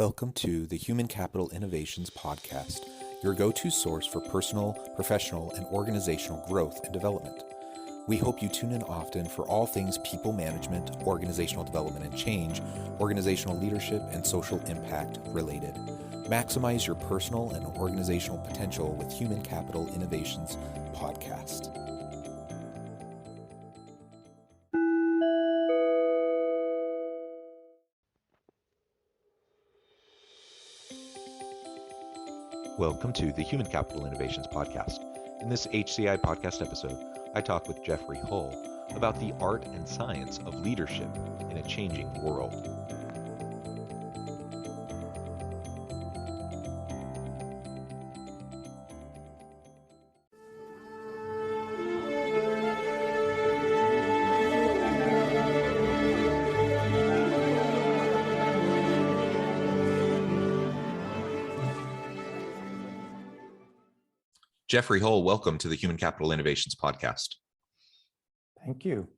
Welcome to the Human Capital Innovations Podcast, your go-to source for personal, professional, and organizational growth and development. We hope you tune in often for all things people management, organizational development and change, organizational leadership, and social impact related. Maximize your personal and organizational potential with Human Capital Innovations Podcast. Welcome to the Human Capital Innovations Podcast. In this HCI podcast episode, I talk with Jeffrey Hull about the art and science of leadership in a changing world. Jeffrey Hull, welcome to the Human Capital Innovations Podcast. Thank you.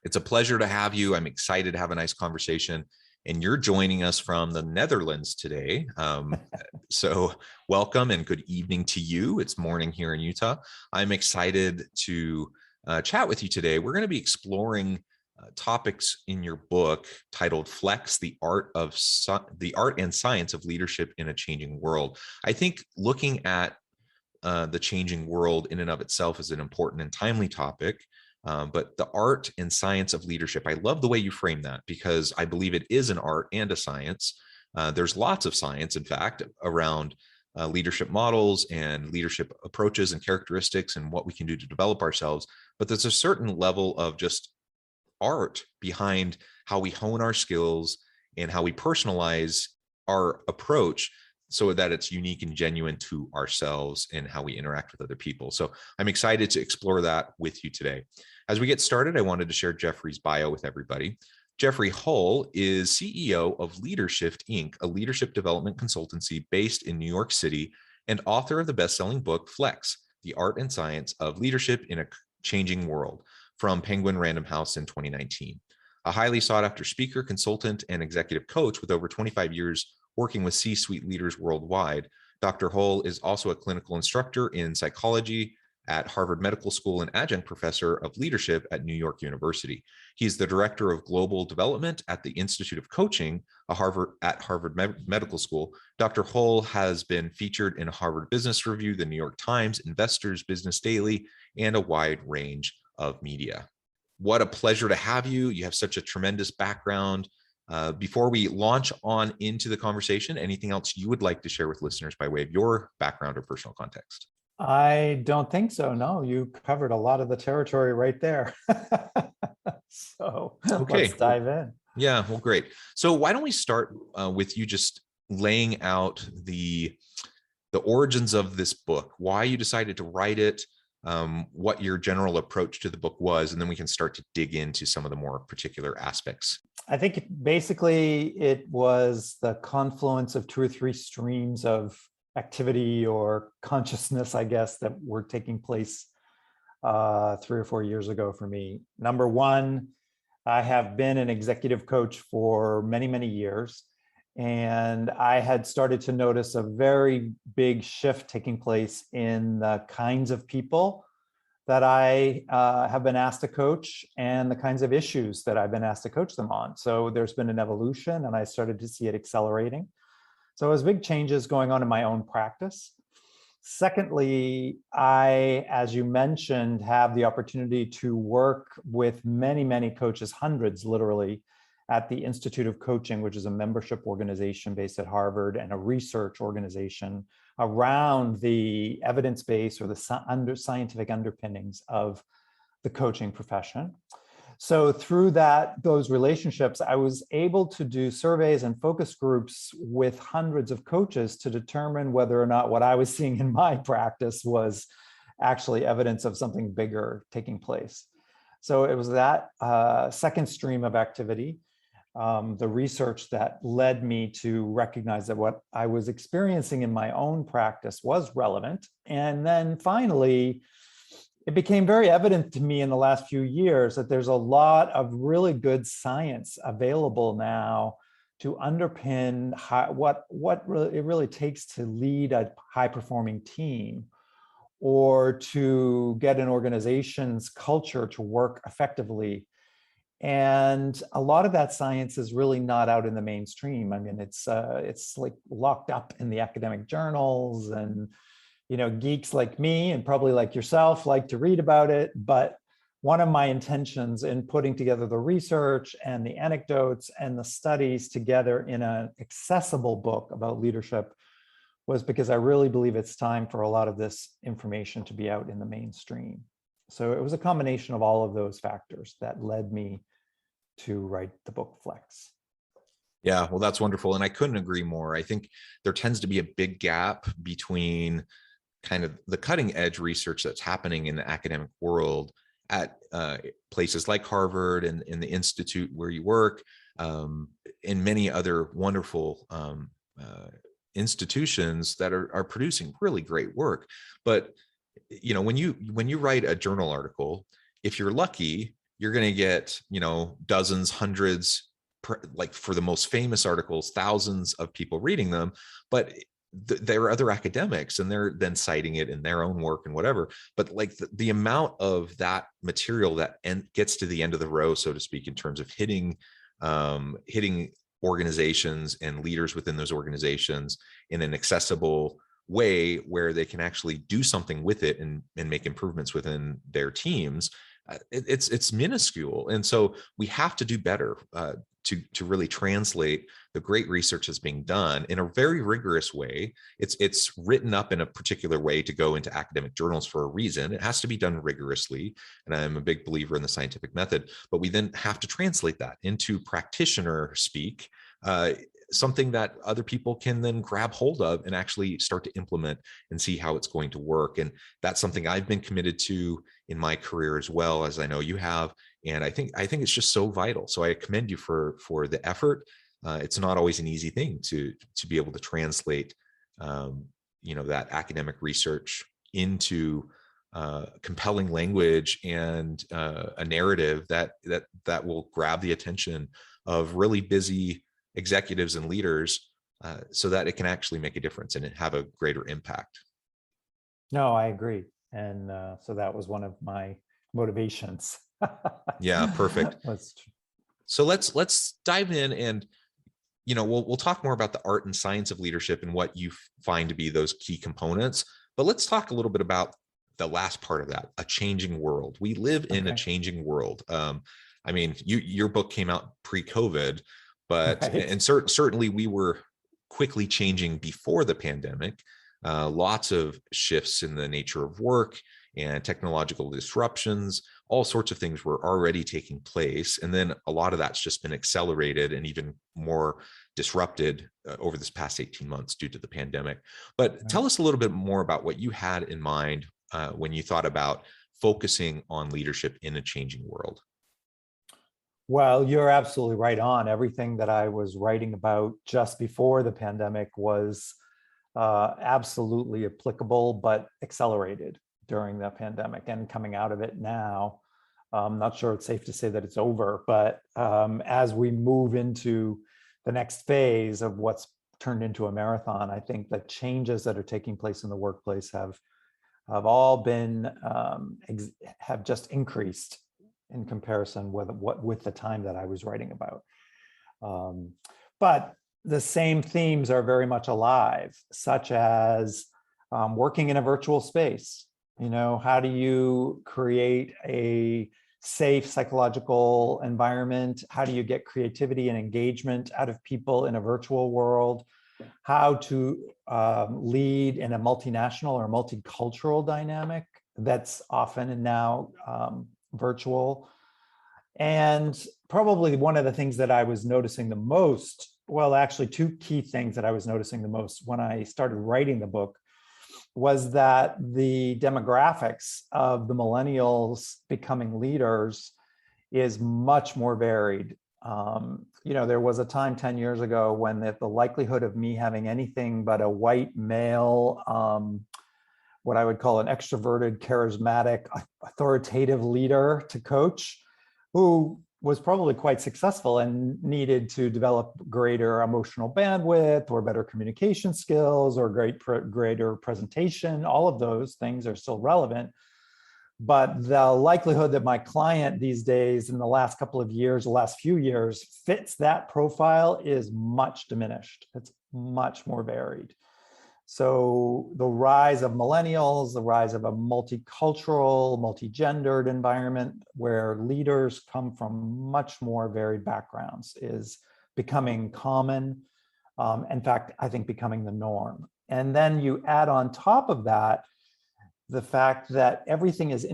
It's a pleasure to have you. I'm excited to have a nice conversation. And you're joining us from the Netherlands today. So welcome and good evening to you. It's morning here in Utah. I'm excited to chat with you today. We're going to be exploring topics in your book titled Flex, the art and science of leadership in a changing world. I think looking at the changing world in and of itself is an important and timely topic, but the art and science of leadership, I love the way you frame that because I believe it is an art and a science. There's lots of science, in fact, around leadership models and leadership approaches and characteristics and what we can do to develop ourselves. But there's a certain level of just art behind how we hone our skills and how we personalize our approach so that it's unique and genuine to ourselves and how we interact with other people. So I'm excited to explore that with you today. As we get started, I wanted to share Jeffrey's bio with everybody. Jeffrey Hull is CEO of LeaderShift Inc., a leadership development consultancy based in New York City, and author of the best-selling book, Flex, the art and science of leadership in a changing world, from Penguin Random House in 2019. A highly sought-after speaker, consultant, and executive coach with over 25 years working with C-suite leaders worldwide, Dr. Hull is also a clinical instructor in psychology at Harvard Medical School and adjunct professor of leadership at New York University. He's the director of global development at the Institute of Coaching at Harvard Medical School. Dr. Hull has been featured in Harvard Business Review, the New York Times, Investors, Business Daily, and a wide range of media. What a pleasure to have you. You have such a tremendous background. Before we launch on into the conversation, anything else you would like to share with listeners by way of your background or personal context? I don't think so. No, you covered a lot of the territory right there. So okay, let's dive in. Yeah, well, great. So why don't we start with you just laying out the origins of this book, why you decided to write it, what your general approach to the book was, and then we can start to dig into some of the more particular aspects. I think basically it was the confluence of two or three streams of activity or consciousness, I guess, that were taking place 3 or 4 years ago for me. Number one, I have been an executive coach for many, many years, and I had started to notice a very big shift taking place in the kinds of people that I have been asked to coach and the kinds of issues that I've been asked to coach them on. So there's been an evolution and I started to see it accelerating. So there's big changes going on in my own practice. Secondly, I, as you mentioned, have the opportunity to work with many, many coaches, hundreds literally, at the Institute of Coaching, which is a membership organization based at Harvard and a research organization around the evidence base or the scientific underpinnings of the coaching profession. So through those relationships, I was able to do surveys and focus groups with hundreds of coaches to determine whether or not what I was seeing in my practice was actually evidence of something bigger taking place. So it was that second stream of activity, the research that led me to recognize that what I was experiencing in my own practice was relevant. And then finally, it became very evident to me in the last few years that there's a lot of really good science available now to underpin what really, it really takes to lead a high-performing team, or to get an organization's culture to work effectively. And a lot of that science is really not out in the mainstream. I mean, it's like locked up in the academic journals, and geeks like me and probably like yourself like to read about it. But one of my intentions in putting together the research and the anecdotes and the studies together in an accessible book about leadership was because I really believe it's time for a lot of this information to be out in the mainstream. So it was a combination of all of those factors that led me to write the book Flex. Yeah, well, that's wonderful. And I couldn't agree more. I think there tends to be a big gap between kind of the cutting edge research that's happening in the academic world at places like Harvard and in the institute where you work, and many other wonderful institutions that are producing really great work. But when you write a journal article, if you're lucky, you're going to get dozens, hundreds, like for the most famous articles, thousands of people reading them. But there are other academics, and they're then citing it in their own work and whatever. But like the amount of that material that gets to the end of the row, so to speak, in terms of hitting organizations and leaders within those organizations in an accessible way where they can actually do something with it and make improvements within their teams, it's minuscule. And so we have to do better to really translate the great research that's being done in a very rigorous way. It's written up in a particular way to go into academic journals for a reason. It has to be done rigorously, and I'm a big believer in the scientific method. But we then have to translate that into practitioner speak, something that other people can then grab hold of and actually start to implement and see how it's going to work. And that's something I've been committed to in my career as well, as I know you have. And I think it's just so vital. So I commend you for the effort. It's not always an easy thing to be able to translate, that academic research into compelling language and a narrative that will grab the attention of really busy executives and leaders, so that it can actually make a difference and have a greater impact. No, I agree. And so that was one of my motivations. Yeah, perfect. So let's dive in, and we'll talk more about the art and science of leadership and what you find to be those key components. But let's talk a little bit about the last part of that, a changing world. We live in a changing world. I mean, your book came out pre-COVID, but right. And certainly we were quickly changing before the pandemic. Lots of shifts in the nature of work and technological disruptions, all sorts of things were already taking place. And then a lot of that's just been accelerated and even more disrupted over this past 18 months due to the pandemic. But tell us a little bit more about what you had in mind when you thought about focusing on leadership in a changing world. Well, you're absolutely right on. Everything that I was writing about just before the pandemic was absolutely applicable, but accelerated during the pandemic and coming out of it now. I'm not sure it's safe to say that it's over, but as we move into the next phase of what's turned into a marathon, I think the changes that are taking place in the workplace have all been have just increased in comparison with the time that I was writing about. But the same themes are very much alive, such as working in a virtual space. How do you create a safe psychological environment? How do you get creativity and engagement out of people in a virtual world? How to lead in a multinational or multicultural dynamic that's often and now virtual. And probably one of the things that I was noticing the most, well, actually two key things that I was noticing the most when I started writing the book, was that the demographics of the millennials becoming leaders is much more varied. There was a time 10 years ago when the likelihood of me having anything but a white male, what I would call an extroverted, charismatic, authoritative leader to coach, who was probably quite successful and needed to develop greater emotional bandwidth or better communication skills or greater presentation. All of those things are still relevant. But the likelihood that my client these days in the last couple of years, the last few years, fits that profile is much diminished. It's much more varied. So the rise of millennials, the rise of a multicultural, multi-gendered environment where leaders come from much more varied backgrounds is becoming common. In fact, I think becoming the norm. And then you add on top of that the fact that everything is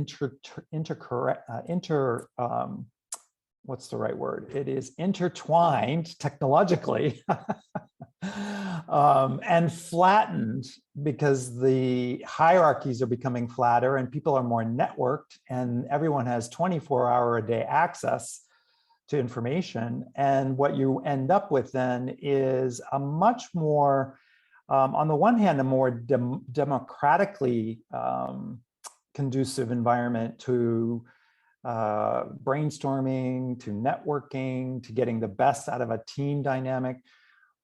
what's the right word? It is intertwined technologically and flattened because the hierarchies are becoming flatter and people are more networked and everyone has 24-hour-a-day access to information. And what you end up with then is a much more, on the one hand, a more democratically conducive environment to brainstorming, to networking, to getting the best out of a team dynamic.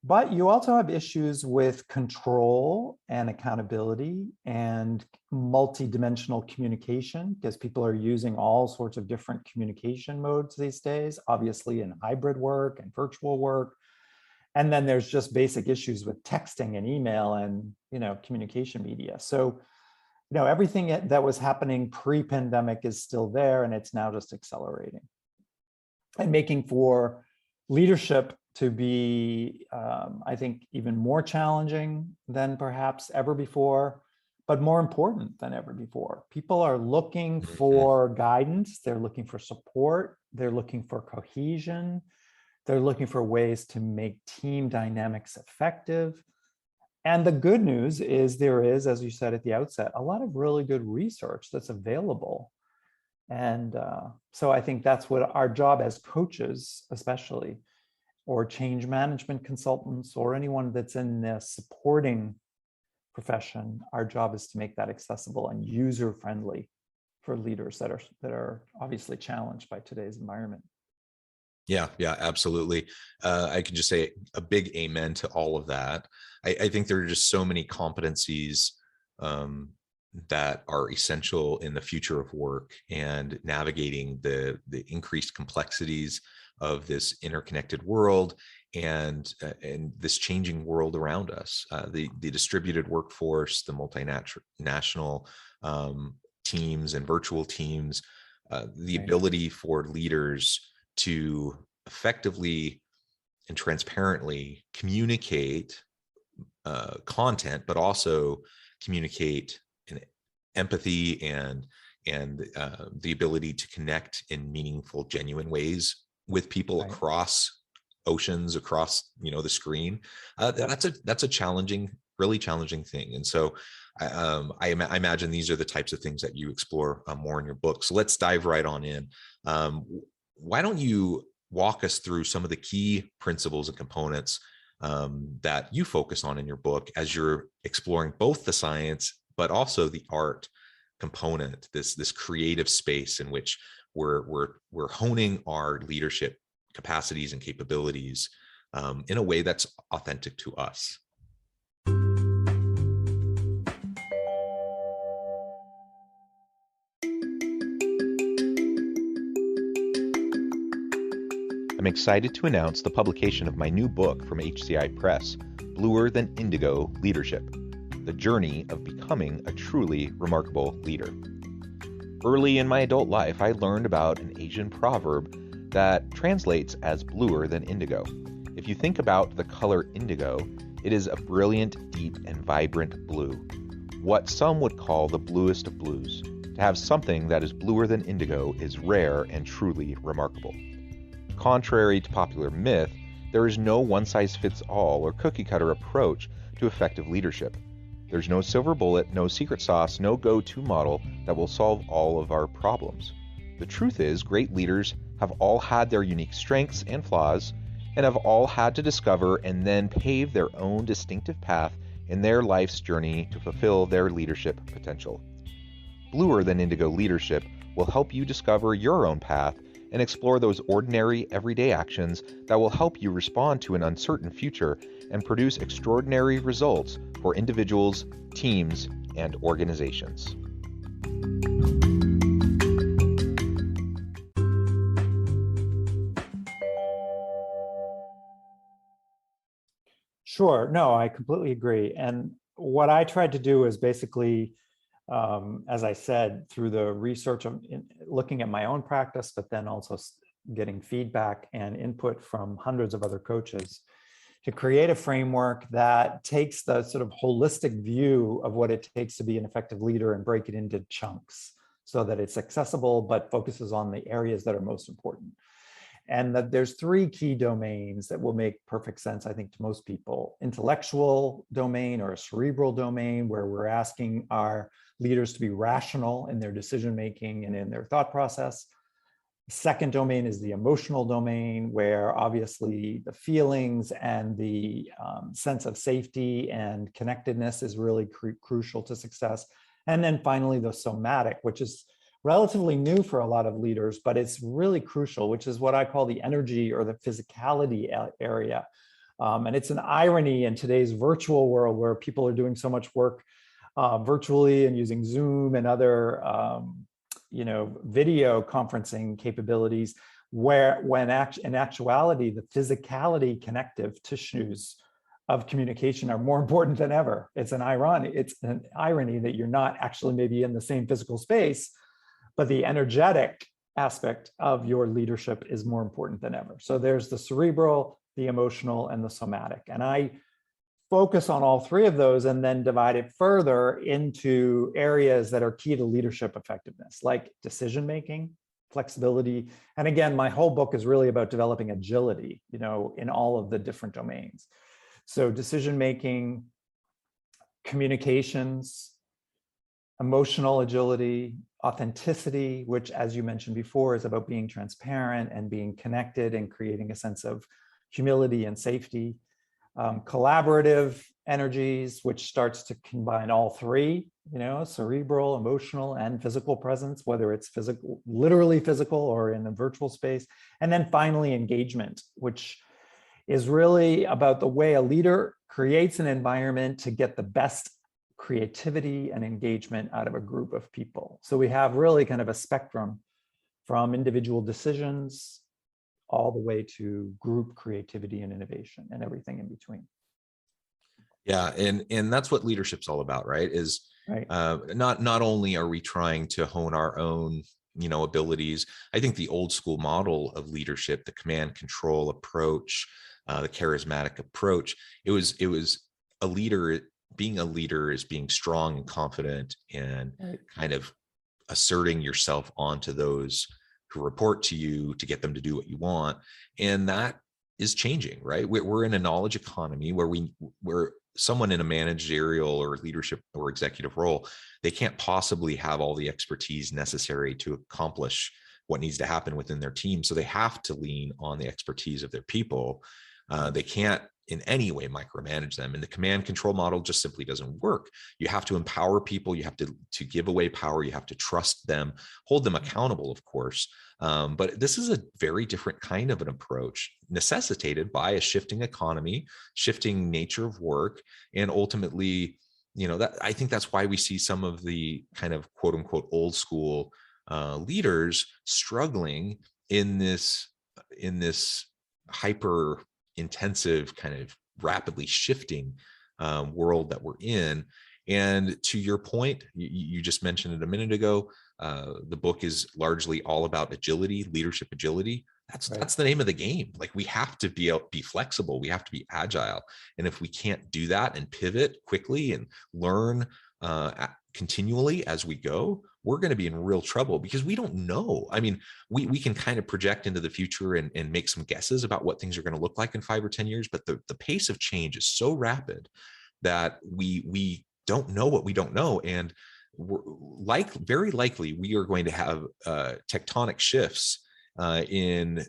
But you also have issues with control and accountability and multidimensional communication, because people are using all sorts of different communication modes these days, obviously in hybrid work and virtual work. And then there's just basic issues with texting and email and, communication media. So, everything that was happening pre-pandemic is still there, and it's now just accelerating and making for leadership to be, I think, even more challenging than perhaps ever before, but more important than ever before. People are looking for guidance. They're looking for support. They're looking for cohesion. They're looking for ways to make team dynamics effective. And the good news is there is, as you said at the outset, a lot of really good research that's available. And so I think that's what our job as coaches, especially, or change management consultants, or anyone that's in the supporting profession, our job is to make that accessible and user-friendly for leaders that are obviously challenged by today's environment. Yeah, absolutely. I can just say a big amen to all of that. I think there are just so many competencies that are essential in the future of work and navigating the increased complexities of this interconnected world and this changing world around us. The distributed workforce, the multinational teams and virtual teams, the ability for leaders to effectively and transparently communicate content, but also communicate in empathy and the ability to connect in meaningful, genuine ways with people across oceans, across the screen. That's a challenging, really challenging thing. And so I imagine these are the types of things that you explore more in your book. So let's dive right on in. Why don't you walk us through some of the key principles and components that you focus on in your book as you're exploring both the science, but also the art component, this creative space in which we're honing our leadership capacities and capabilities in a way that's authentic to us. I'm excited to announce the publication of my new book from HCI Press, Bluer Than Indigo Leadership: The Journey of Becoming a Truly Remarkable Leader. Early in my adult life, I learned about an Asian proverb that translates as bluer than indigo. If you think about the color indigo, it is a brilliant, deep, and vibrant blue, what some would call the bluest of blues. To have something that is bluer than indigo is rare and truly remarkable. Contrary to popular myth, there is no one-size-fits-all or cookie-cutter approach to effective leadership. There's no silver bullet, no secret sauce, no go-to model that will solve all of our problems. The truth is, great leaders have all had their unique strengths and flaws, and have all had to discover and then pave their own distinctive path in their life's journey to fulfill their leadership potential. Bluer Than Indigo Leadership will help you discover your own path and explore those ordinary, everyday actions that will help you respond to an uncertain future and produce extraordinary results for individuals, teams, and organizations. Sure. No, I completely agree. And what I tried to do is basically, as I said, through the research of looking at my own practice, but then also getting feedback and input from hundreds of other coaches, to create a framework that takes the sort of holistic view of what it takes to be an effective leader and break it into chunks so that it's accessible, but focuses on the areas that are most important. And that there's three key domains that will make perfect sense, I think, to most people: intellectual domain or a cerebral domain, where we're asking our leaders to be rational in their decision-making and in their thought process. The second domain is the emotional domain, where obviously the feelings and the sense of safety and connectedness is really crucial to success. And then finally, the somatic, which is relatively new for a lot of leaders, but it's really crucial, which is what I call the energy or the physicality area. And it's an irony in today's virtual world where people are doing so much work virtually and using Zoom and other video conferencing capabilities, where in actuality, the physicality connective tissues of communication are more important than ever. It's an irony that you're not actually maybe in the same physical space, but the energetic aspect of your leadership is more important than ever. So there's the cerebral, the emotional, and the somatic. And I focus on all three of those and then divide it further into areas that are key to leadership effectiveness, like decision-making, flexibility. And again, my whole book is really about developing agility, in all of the different domains. So decision-making, communications, emotional agility, authenticity, which, as you mentioned before, is about being transparent and being connected and creating a sense of humility and safety. Collaborative energies, which starts to combine all three, cerebral, emotional, and physical presence, whether it's physical, literally physical, or in a virtual space. And then finally, engagement, which is really about the way a leader creates an environment to get the best creativity and engagement out of a group of people. So we have really kind of a spectrum from individual decisions all the way to group creativity and innovation and everything in between. Yeah, and that's what leadership's all about, right? Is right. Not only are we trying to hone our own abilities. I think the old school model of leadership, the command control approach, the charismatic approach, it was a leader. Being a leader is being strong and confident and kind of asserting yourself onto those who report to you to get them to do what you want. And that is changing, right? We're in a knowledge economy where someone in a managerial or leadership or executive role, they can't possibly have all the expertise necessary to accomplish what needs to happen within their team. So they have to lean on the expertise of their people. They can't in any way micromanage them. And the command control model just simply doesn't work. You have to empower people. You have to give away power. You have to trust them, hold them accountable, of course. But this is a very different kind of an approach, necessitated by a shifting economy, shifting nature of work, and ultimately, that I think that's why we see some of the kind of quote unquote old school leaders struggling in this hyper intensive kind of rapidly shifting world that we're in. And to your point, you just mentioned it a minute ago, the book is largely all about agility, leadership agility. That's the name of the game. Like, we have to be flexible. We have to be agile. And if we can't do that and pivot quickly and learn continually as we go, we're going to be in real trouble, because we don't know. I mean, we can kind of project into the future and make some guesses about what things are going to look like in 5 or 10 years, but the pace of change is so rapid that we don't know what we don't know. And very likely we are going to have tectonic shifts in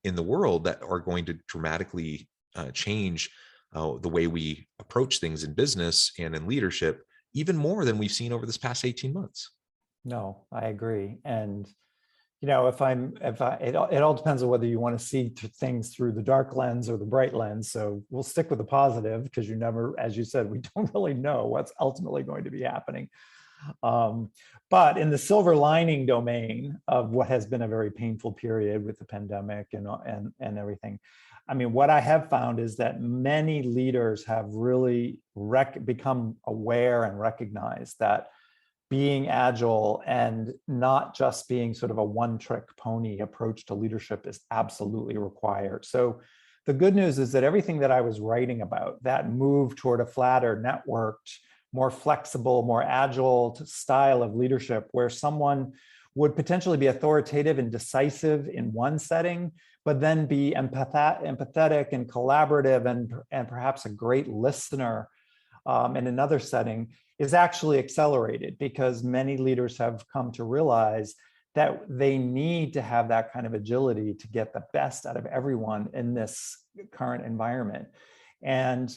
the world that are going to dramatically change the way we approach things in business and in leadership, even more than we've seen over this past 18 months. No, I agree. And it all depends on whether you want to see things through the dark lens or the bright lens. So we'll stick with the positive because you never, as you said, we don't really know what's ultimately going to be happening. But in the silver lining domain of what has been a very painful period with the pandemic and everything, I mean, what I have found is that many leaders have really become aware and recognized that being agile and not just being sort of a one-trick pony approach to leadership is absolutely required. So the good news is that everything that I was writing about, that move toward a flatter, networked, more flexible, more agile style of leadership, where someone would potentially be authoritative and decisive in one setting, but then be empathetic and collaborative and perhaps a great listener in another setting, is actually accelerated because many leaders have come to realize that they need to have that kind of agility to get the best out of everyone in this current environment. And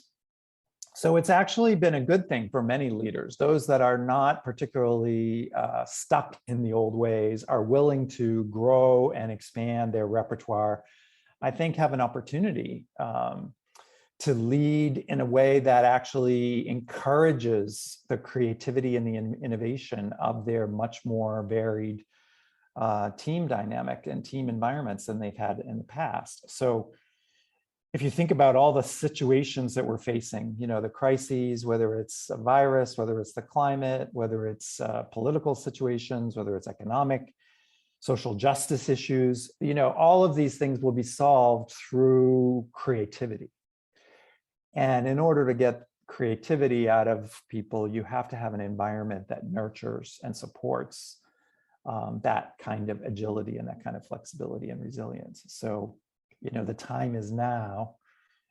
so it's actually been a good thing for many leaders. Those that are not particularly stuck in the old ways, are willing to grow and expand their repertoire, I think have an opportunity to lead in a way that actually encourages the creativity and the innovation of their much more varied team dynamic and team environments than they've had in the past. So if you think about all the situations that we're facing, the crises, whether it's a virus, whether it's the climate, whether it's political situations, whether it's economic, social justice issues, all of these things will be solved through creativity. And in order to get creativity out of people, you have to have an environment that nurtures and supports that kind of agility and that kind of flexibility and resilience. So, the time is now.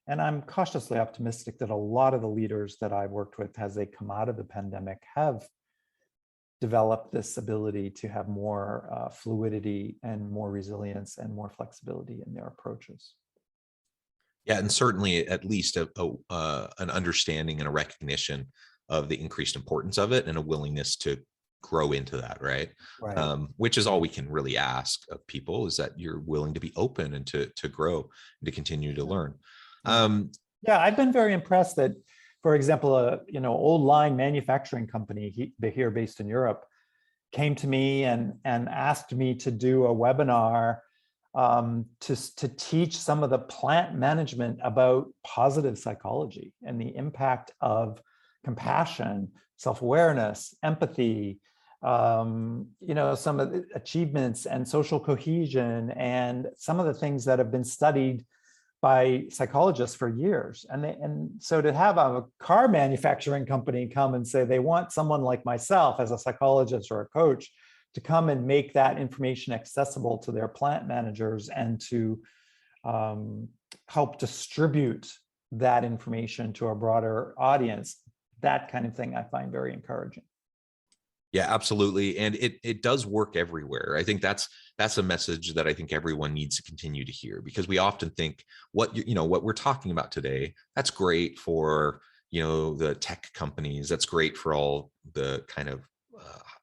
And I'm cautiously optimistic that a lot of the leaders that I've worked with as they come out of the pandemic have developed this ability to have more fluidity and more resilience and more flexibility in their approaches. Yeah, and certainly at least an understanding and a recognition of the increased importance of it and a willingness to grow into that, right? Which is all we can really ask of people, is that you're willing to be open and to grow and to continue to learn. Yeah, I've been very impressed that, for example, old line manufacturing company here based in Europe came to me and asked me to do a webinar to teach some of the plant management about positive psychology and the impact of compassion, self-awareness, empathy, some of the achievements and social cohesion, and some of the things that have been studied by psychologists for years. And so to have a car manufacturing company come and say they want someone like myself as a psychologist or a coach to come and make that information accessible to their plant managers and to help distribute that information to a broader audience, that kind of thing I find very encouraging. Yeah, absolutely. And it does work everywhere. I think that's a message that I think everyone needs to continue to hear, because we often think what we're talking about today, that's great for, the tech companies. That's great for all the kind of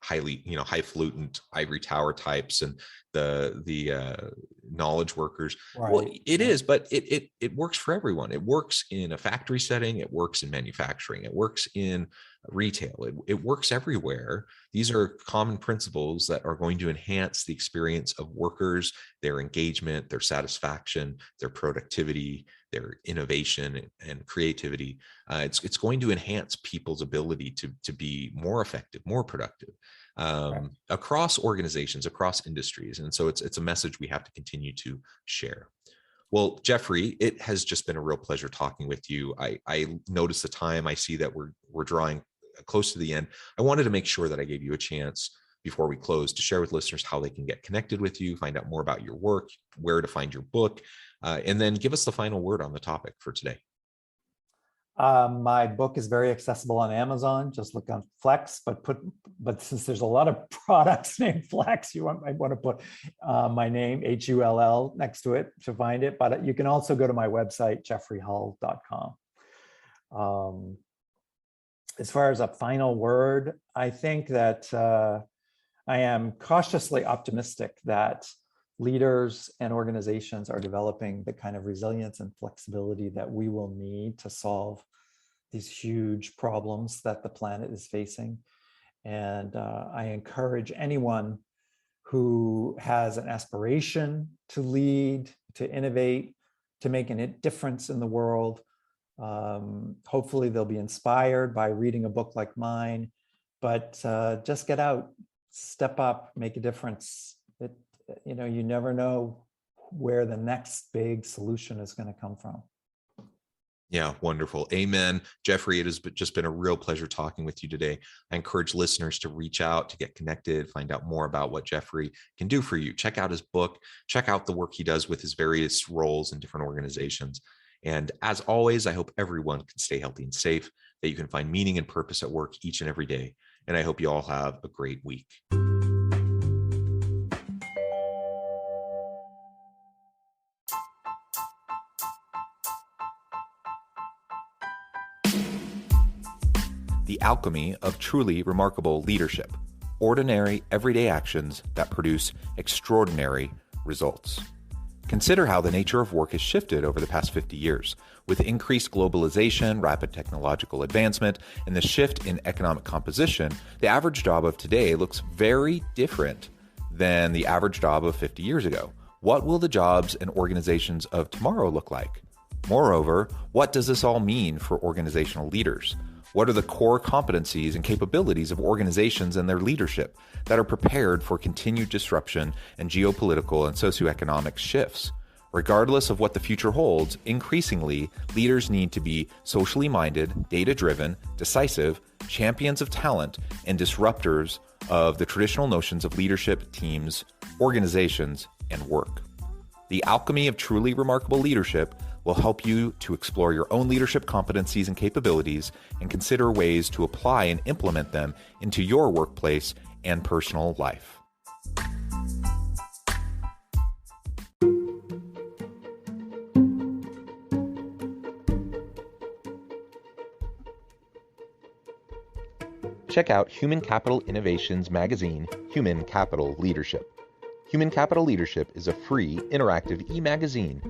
highfalutin ivory tower types and the knowledge workers. Right. Well, it is, but it works for everyone. It works in a factory setting. It works in manufacturing. It works in retail. It works everywhere. These are common principles that are going to enhance the experience of workers, their engagement, their satisfaction, their productivity, their innovation and creativity. It's going to enhance people's ability to be more effective, more productive across organizations, across industries. And so it's a message we have to continue to share. Well, Jeffrey, it has just been a real pleasure talking with you. I noticed the time. I see that we're drawing close to the end. I wanted to make sure that I gave you a chance before we close to share with listeners how they can get connected with you, find out more about your work, where to find your book, and then give us the final word on the topic for today. My book is very accessible on Amazon. Just look on Flex, but since there's a lot of products named Flex, might want to put my name, HULL, next to it to find it. But you can also go to my website, jeffreyhull.com. As far as a final word, I think that I am cautiously optimistic that leaders and organizations are developing the kind of resilience and flexibility that we will need to solve these huge problems that the planet is facing. And I encourage anyone who has an aspiration to lead, to innovate, to make a difference in the world. Hopefully they'll be inspired by reading a book like mine, but just get out, step up, make a difference. You never know where the next big solution is going to come from. Yeah, wonderful. Amen. Jeffrey, it has just been a real pleasure talking with you today. I encourage listeners to reach out, to get connected, find out more about what Jeffrey can do for you. Check out his book, check out the work he does with his various roles in different organizations. And as always, I hope everyone can stay healthy and safe, that you can find meaning and purpose at work each and every day. And I hope you all have a great week. The alchemy of truly remarkable leadership. Ordinary, everyday actions that produce extraordinary results. Consider how the nature of work has shifted over the past 50 years. With increased globalization, rapid technological advancement, and the shift in economic composition, the average job of today looks very different than the average job of 50 years ago. What will the jobs and organizations of tomorrow look like? Moreover, what does this all mean for organizational leaders? What are the core competencies and capabilities of organizations and their leadership that are prepared for continued disruption and geopolitical and socioeconomic shifts? Regardless of what the future holds, increasingly, leaders need to be socially minded, data-driven, decisive, champions of talent, and disruptors of the traditional notions of leadership, teams, organizations, and work. The alchemy of truly remarkable leadership will help you to explore your own leadership competencies and capabilities and consider ways to apply and implement them into your workplace and personal life. Check out Human Capital Innovations magazine, Human Capital Leadership. Human Capital Leadership is a free, interactive e-magazine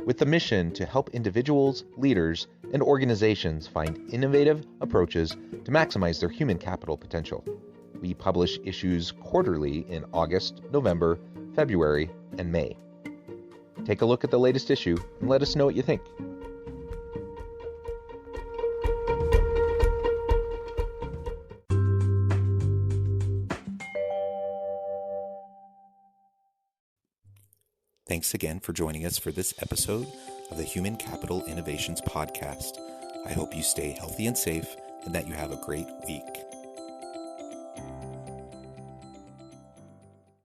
with the mission to help individuals, leaders, and organizations find innovative approaches to maximize their human capital potential. We publish issues quarterly in August, November, February, and May. Take a look at the latest issue and let us know what you think. Thanks again for joining us for this episode of the Human Capital Innovations Podcast. I hope you stay healthy and safe and that you have a great week.